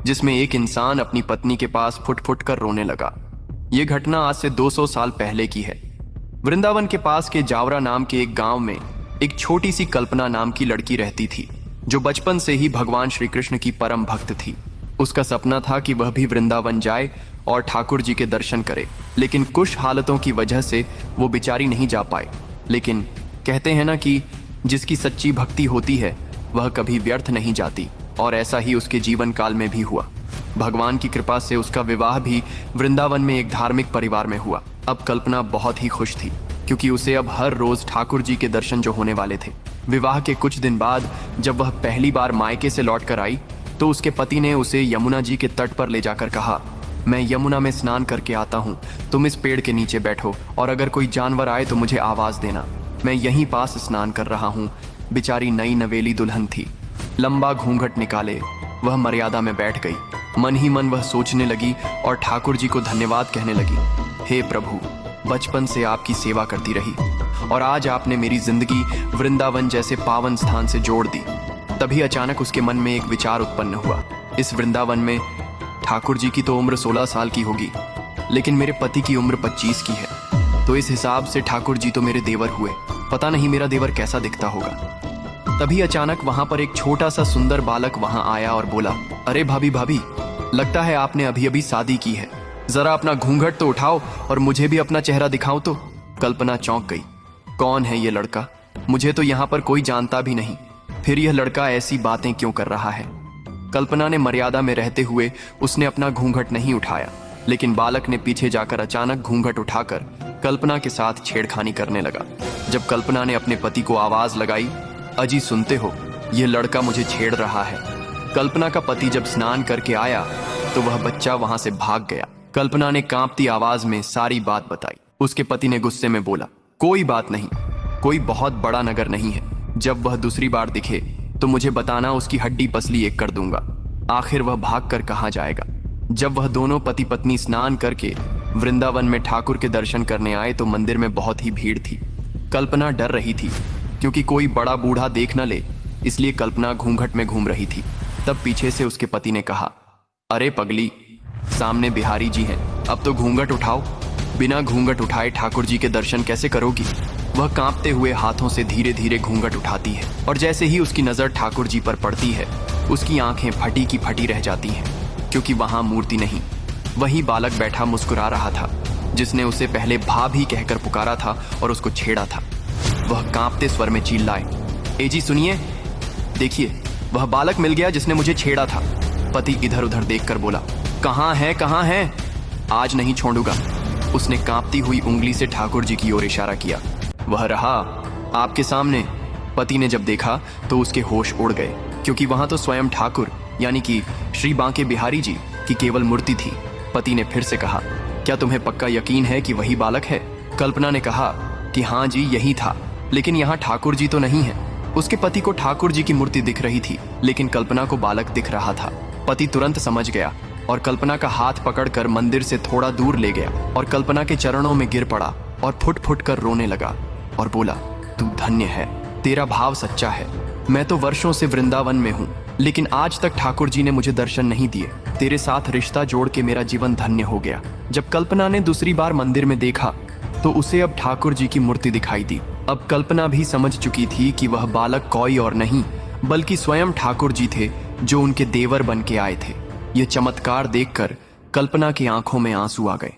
जिसमें एक इंसान अपनी पत्नी के पास फुट फुट कर रोने लगा। यह घटना आज से 200 साल पहले की है। वृंदावन के पास के जावरा नाम के एक गांव में एक छोटी सी कल्पना नाम की लड़की रहती थी, जो बचपन से ही भगवान श्री कृष्ण की परम भक्त थी। उसका सपना था कि वह भी वृंदावन जाए और ठाकुर जी के दर्शन करे, लेकिन कुछ हालतों की वजह से वो बेचारी नहीं जा पाए। लेकिन कहते हैं ना कि जिसकी सच्ची भक्ति होती है वह कभी व्यर्थ नहीं जाती, और ऐसा ही उसके जीवन काल में भी हुआ। भगवान की कृपा से उसका विवाह भी वृंदावन में एक धार्मिक परिवार में हुआ। अब कल्पना बहुत ही खुश थी, क्योंकि उसे अब हर रोज ठाकुर जी के दर्शन जो होने वाले थे। विवाह के कुछ दिन बाद जब वह पहली बार मायके से लौट कर आई तो उसके पति ने उसे यमुना जी के तट पर ले जाकर कहा, मैं यमुना में स्नान करके आता हूँ, तुम इस पेड़ के नीचे बैठो और अगर कोई जानवर आए तो मुझे आवाज देना, मैं यहीं पास स्नान कर रहा हूँ। बेचारी नई नवेली दुल्हन थी। लंबा घूंघट निकाले वह मर्यादा में बैठ गई। मन ही मन वह सोचने लगी और ठाकुर जी को धन्यवाद कहने लगी, हे प्रभु, बचपन से आपकी सेवा करती रही और आज आपने मेरी जिंदगी वृंदावन जैसे पावन स्थान से जोड़ दी। तभी अचानक उसके मन में एक विचार उत्पन्न हुआ, इस वृंदावन में ठाकुर जी की तो उम्र 16 साल की होगी, लेकिन मेरे पति की उम्र 25 की है, तो इस हिसाब से ठाकुर जी तो मेरे देवर हुए। पता नहीं मेरा देवर कैसा दिखता होगा। तभी अचानक वहां पर एक छोटा सा सुंदर बालक वहां आया और बोला, अरे भाभी भाभी, लगता है आपने अभी अभी शादी की है, जरा अपना घूंघट तो उठाओ और मुझे भी अपना चेहरा दिखाओ तो। कल्पना चौंक गई, कौन है ये लड़का? मुझे तो यहाँ पर कोई जानता भी नहीं, फिर यह लड़का ऐसी बातें क्यों कर रहा है? कल्पना ने मर्यादा में रहते हुए उसने अपना घूंघट नहीं उठाया, लेकिन बालक ने पीछे जाकर अचानक घूंघट उठाकर कल्पना के साथ छेड़खानी करने लगा। जब कल्पना ने अपने पति को आवाज लगाई, अजी सुनते हो, यह लड़का मुझे छेड़ रहा है। कल्पना का पति जब स्नान करके आया तो वह बच्चा वहां से भाग गया। कल्पना ने कांपती आवाज में सारी बात बताई। उसके पति ने गुस्से में बोला, कोई बात नहीं, कोई बहुत बड़ा नगर नहीं है, जब वह दूसरी बार दिखे तो मुझे बताना, उसकी हड्डी पसली एक कर दूंगा। आखिर वह भाग कर कहाँ जाएगा? जब वह दोनों पति पत्नी स्नान करके वृंदावन में ठाकुर के दर्शन करने आए तो मंदिर में बहुत ही भीड़ थी। कल्पना डर रही थी, क्योंकि कोई बड़ा बूढ़ा देख न ले, इसलिए कल्पना घूंघट में घूम रही थी। तब पीछे से उसके पति ने कहा, अरे पगली, सामने बिहारी जी हैं, अब तो घूंघट उठाओ। बिना घूंघट उठाए ठाकुर जी के दर्शन कैसे करोगी? वह कांपते हुए हाथों से धीरे धीरे घूंघट उठाती है और जैसे ही उसकी नजर ठाकुर जी पर पड़ती है, उसकी आंखें फटी की फटी रह जाती हैं, क्योंकि वहां मूर्ति नहीं, वही बालक बैठा मुस्कुरा रहा था, जिसने उसे पहले भाभी कहकर पुकारा था और उसको छेड़ा था। वह कांपते स्वर में चिल्लाए, ए जी सुनिए, देखिए वह बालक मिल गया जिसने मुझे छेड़ा था। पति इधर उधर देखकर बोला, कहाँ है, कहाँ है? आज नहीं छोड़ूंगा। उसने कांपती हुई उंगली से ठाकुर जी की ओर इशारा किया। वह रहा आपके सामने। पति ने जब देखा तो उसके होश उड़ गए, क्योंकि वहां तो स्वयं ठाकुर यानी कि श्री बांके बिहारी जी की केवल मूर्ति थी। पति ने फिर से कहा, क्या तुम्हें पक्का यकीन है कि वही बालक है? कल्पना ने कहा कि हाँ जी, यही था, लेकिन यहाँ ठाकुर जी तो नहीं है। उसके पति को ठाकुर जी की मूर्ति दिख रही थी, लेकिन कल्पना को बालक दिख रहा था। पति तुरंत समझ गया और कल्पना का हाथ पकड़कर मंदिर से थोड़ा दूर ले गया और कल्पना के चरणों में गिर पड़ा और फुट फुट कर रोने लगा और बोला, तू धन्य है, तेरा भाव सच्चा है। मैं तो वर्षों से वृंदावन में हूँ, लेकिन आज तक ठाकुर जी ने मुझे दर्शन नहीं दिए। तेरे साथ रिश्ता जोड़ के मेरा जीवन धन्य हो गया। जब कल्पना ने दूसरी बार मंदिर में देखा तो उसे अब ठाकुर जी की मूर्ति दिखाई दी। अब कल्पना भी समझ चुकी थी कि वह बालक कोई और नहीं बल्कि स्वयं ठाकुर जी थे, जो उनके देवर बन के आए थे। यह चमत्कार देखकर कल्पना की आंखों में आंसू आ गए।